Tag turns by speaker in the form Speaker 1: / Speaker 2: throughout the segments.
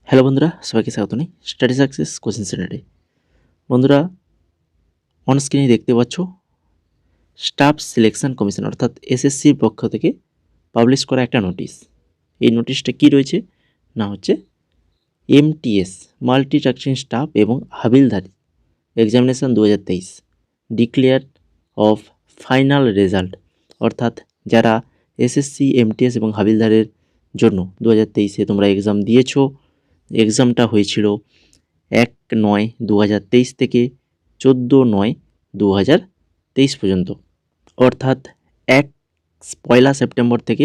Speaker 1: Hello বন্ধুরা, সবাইকে স্বাগত জানাই স্টাডি সাকসেস কোচিং সেন্টারে। বন্ধুরা, অন স্ক্রিনে দেখতে পাচ্ছ স্টাফ সিলেকশন কমিশন অর্থাৎ এসএসসির পক্ষ থেকে পাবলিশ করা একটা নোটিশ। এই নোটিশটা কি রয়েছে না হচ্ছে এমটিএস মাল্টি টাস্কিং স্টাফ এবং হাবিলদারি examination 2023 declare of final result, অর্থাৎ যারা এসএসসি এমটিএস এবং হাবিলদারের জন্য 2023-এ তোমরা এক্সাম দিয়েছো, এক্সামটা হয়েছিল 1/9/2023 থেকে 14/9/2023 পর্যন্ত, অর্থাৎ 1 সেপ্টেম্বর থেকে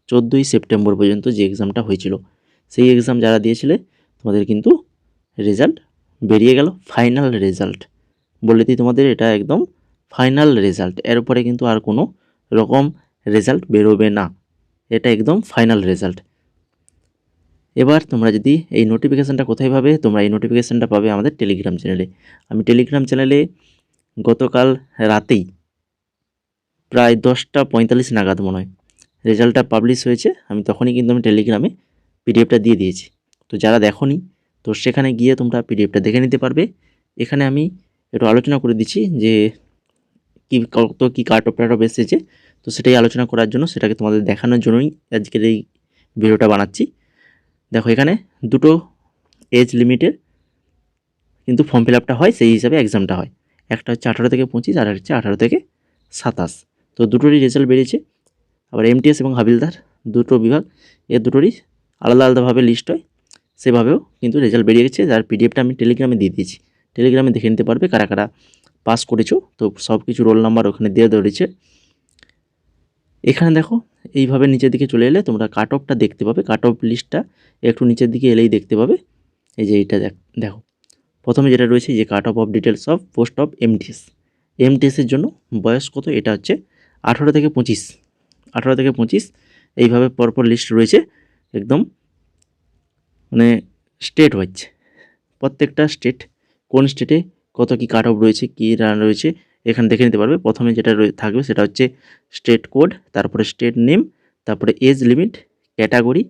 Speaker 1: 14 সেপ্টেম্বর পর্যন্ত যে এক্সামটা হয়েছিল, সেই এক্সাম যারা দিয়েছিলে তোমাদের কিন্তু রেজাল্ট বেরিয়ে গেল। ফাইনাল রেজাল্ট বলে দিই তোমাদের, এটা একদম ফাইনাল রেজাল্ট, এর পরে কিন্তু আর কোনো রকম রেজাল্ট বেরোবে না, এটা একদম ফাইনাল রেজাল্ট। এবার তোমরা যদি এই নোটিফিকেশানটা কোথায় পাবে, তোমরা এই নোটিফিকেশানটা পাবে আমাদের টেলিগ্রাম চ্যানেলে। আমি টেলিগ্রাম চ্যানেলে গতকাল রাতেই প্রায় 10:45 নাগাদ মনে হয় রেজাল্টটা পাবলিশ হয়েছে, আমি তখনই কিন্তু টেলিগ্রামে পিডিএফটা দিয়ে দিয়েছি। তো যারা দেখোনি, তো সেখানে গিয়ে তোমরা পিডিএফটা দেখে নিতে পারবে। এখানে আমি একটু আলোচনা করে দিচ্ছি যে কত কী কাট অফ এসেছে, তো সেটাই আলোচনা করার জন্য, সেটাকে তোমাদের দেখানোর জন্যই আজকের এই ভিডিওটা বানাচ্ছি। দেখো, এখানে দুটো এজ লিমিটের কিন্তু ফর্ম ফিল আপটা হয়, সেই হিসাবে এক্সামটা হয়। একটা হচ্ছে 18 থেকে 25 আর হচ্ছে 18 থেকে 27। তো দুটোরই রেজাল্ট বেরিয়েছে। আবার এমটিএস এবং হাবিলদার দুটো বিভাগ, এর দুটোরই আলাদা আলাদাভাবে লিস্ট হয়, সেভাবেও কিন্তু রেজাল্ট বেরিয়ে গেছে, যার পিডিএফটা আমি টেলিগ্রামে দিয়ে দিয়েছি। টেলিগ্রামে দেখে নিতে পারবে কারা কারা পাস করেছো, তো সব কিছু রোল নাম্বার ওখানে দিয়ে ধরেছে। এখানে দেখো, এইভাবে নিচের দিকে চলে এলে তোমরা কাট অফটা দেখতে পাবে। কাট অফ লিস্টটা একটু নিচের দিকে এলেই দেখতে পাবে। এই যে এইটা দেখো, প্রথমে যেটা রয়েছে যে cut off details of post of MTS. এমটিএসের জন্য বয়স কত, এটা হচ্ছে 18 থেকে 25। 18 থেকে 25 এইভাবে পরপর লিস্ট রয়েছে, একদম মানে স্টেট ওয়াইজ, প্রত্যেকটা স্টেট কোন স্টেটে কত কি কাট অফ রয়েছে, কী রান রয়েছে এখানে দেখে নিতে পারবে। প্রথমে যেটা থাকবে সেটা হচ্ছে স্টেট কোড, তারপরে স্টেট নেম, তারপরে age limit, category,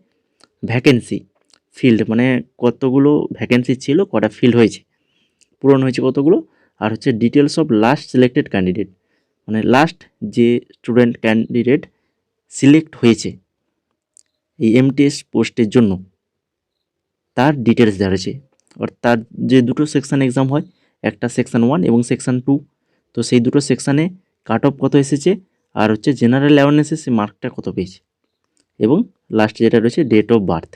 Speaker 1: vacancy, field মানে কতগুলো ভ্যাকেন্সি ছিল, কটা ফিল্ড হয়েছে, পূরণ হয়েছে কতগুলো, আর হচ্ছে details of last selected candidate, মানে লাস্ট যে স্টুডেন্ট ক্যান্ডিডেট সিলেক্ট হয়েছে এই এমটিএস পোস্টের জন্য, তার ডিটেলস দেওয়া রয়েছে। আর তার যে দুটো সেকশান এক্সাম হয়, একটা সেকশান 1 এবং সেকশান 2, তো সেই দুটো সেকশানে কাট অফ কত এসেছে, আর হচ্ছে জেনারেল অ্যাওয়ারনেসে সে মার্কটা কত পেয়েছে, এবং লাস্টে যেটা রয়েছে ডেট অফ বার্থ।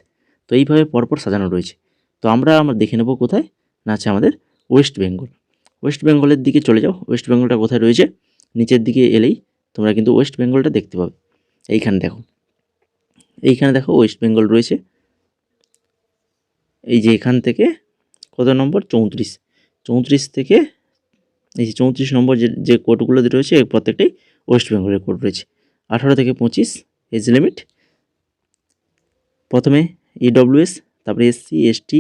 Speaker 1: তো এইভাবে পরপর সাজানো রয়েছে। তো আমরা দেখে নেব কোথায় না, আছে আমাদের ওয়েস্ট বেঙ্গল। ওয়েস্ট বেঙ্গলের দিকে চলে যাও। ওয়েস্ট বেঙ্গলটা কোথায় রয়েছে, নিচের দিকে এলেই তোমরা কিন্তু ওয়েস্ট বেঙ্গলটা দেখতে পাবে। এইখানে দেখো, এইখানে দেখো ওয়েস্ট বেঙ্গল রয়েছে। এই যে এখান থেকে কত নম্বর, 34। 34 থেকে এই যে 34 নম্বর যে কোডগুলো রয়েছে, প্রত্যেকটাই ওয়েস্ট বেঙ্গলের কোড রয়েছে। 18 থেকে 25 এজ লিমিট, প্রথমে ইডব্লিউএস, তারপরে এসসি এসটি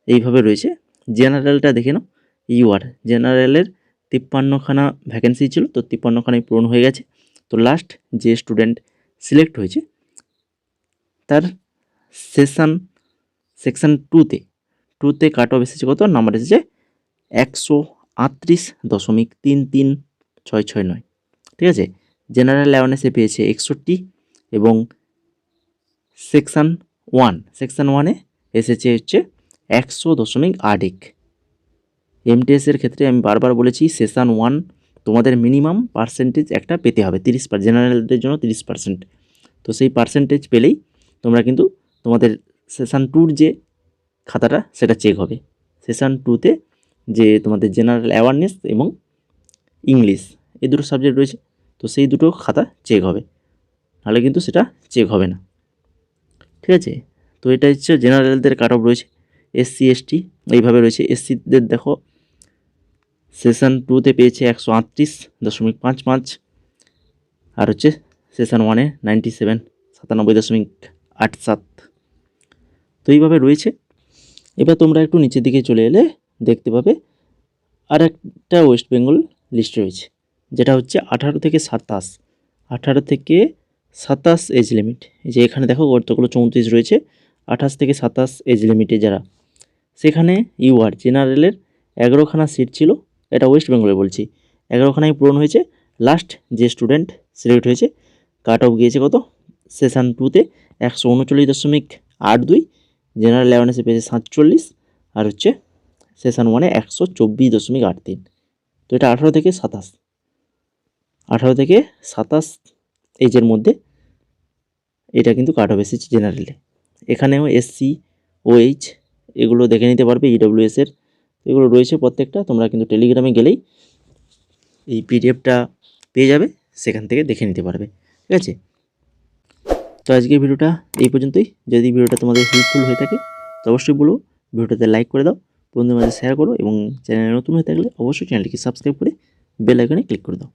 Speaker 1: এইভাবে রয়েছে। জেনারেলটা দেখে নাও, ইউআর জেনারেলের 53খানা ভ্যাকেন্সি ছিল, তো 53খানাই পূরণ হয়ে গেছে। তো লাস্ট যে স্টুডেন্ট সিলেক্ট হয়েছে তার সেকশন 2তে কাট অফ এসেছে কত, নাম্বার এসেছে 138.33669, ঠিক আছে। জেনারেল অ্যাওয়ারনেসে পেয়েছে 61, এবং সেকশান 1-এ এসেছে হচ্ছে 100.8। এমটিএসের ক্ষেত্রে আমি বারবার বলেছি, সেশন 1 তোমাদের মিনিমাম পার্সেন্টেজ একটা পেতে হবে, 30%, জেনারেলদের জন্য 30%। তো সেই পার্সেন্টেজ পেলেই তোমরা কিন্তু তোমাদের সেশন 2-র যে খাতাটা সেটা চেক হবে। সেশন 2-তে যে তোমাদের জেনারেল অ্যাওয়ারনেস এবং ইংলিশ এই দুটো সাবজেক্ট রয়েছে, তো সেই দুটো খাতা চেক হবে, নাহলে কিন্তু সেটা চেক হবে না, ঠিক আছে। তো এটা হচ্ছে জেনারেলদের কাট অফ রয়েছে। এসসি এসটি এইভাবে রয়েছে। এসসিদের দেখো, সেশন 2-তে পেয়েছে 138.55, আর হচ্ছে সেশন 1-এ 97.87। তো এইভাবে রয়েছে। এবার তোমরা একটু নিচের দিকে চলে এলে দেখতে পাবে আর একটা ওয়েস্ট বেঙ্গল লিস্ট রয়েছে, যেটা হচ্ছে 18 থেকে 27। 18 থেকে 27 এজ লিমিট, এই যে এখানে দেখো কতগুলো 34 রয়েছে। 28 থেকে 27 এজ লিমিটে যারা সেখানে ইউআর জেনারেলের 11খানা সিট ছিল, এটা ওয়েস্ট বেঙ্গলে বলছি, 11খানাই পূরণ হয়েছে। লাস্ট যে স্টুডেন্ট সিলেক্ট হয়েছে কাট অফ গিয়েছে কত, সেশন 2তে 139.82, জেনারেল অ্যাওয়ারনেসে পেয়েছে 47, আর হচ্ছে সেশন 1-এ 124.83। তো এটা 18 থেকে 27 এজের মধ্যে এটা কিন্তু কাট অফ এসেছে জেনারেলে। এখানেও এসসি, ওএইচ এগুলো দেখে নিতে পারবে, ইডব্লিউএসের এগুলো রয়েছে প্রত্যেকটা। তোমরা কিন্তু টেলিগ্রামে গেলেই এই পিডিএফটা পেয়ে যাবে, সেখান থেকে দেখে নিতে পারবে, ঠিক আছে। তো আজকের ভিডিওটা এই পর্যন্তই। যদি ভিডিওটা তোমাদের হেল্পফুল হয়ে থাকে তো অবশ্যই বলো, ভিডিওটাতে লাইক করে দাও, বন্ধুদের মাঝে শেয়ার করো এবং চ্যানেলে নতুন হয়ে থাকলে অবশ্যই চ্যানেলটিকে সাবস্ক্রাইব করে বেল আইকনে ক্লিক করে দাও।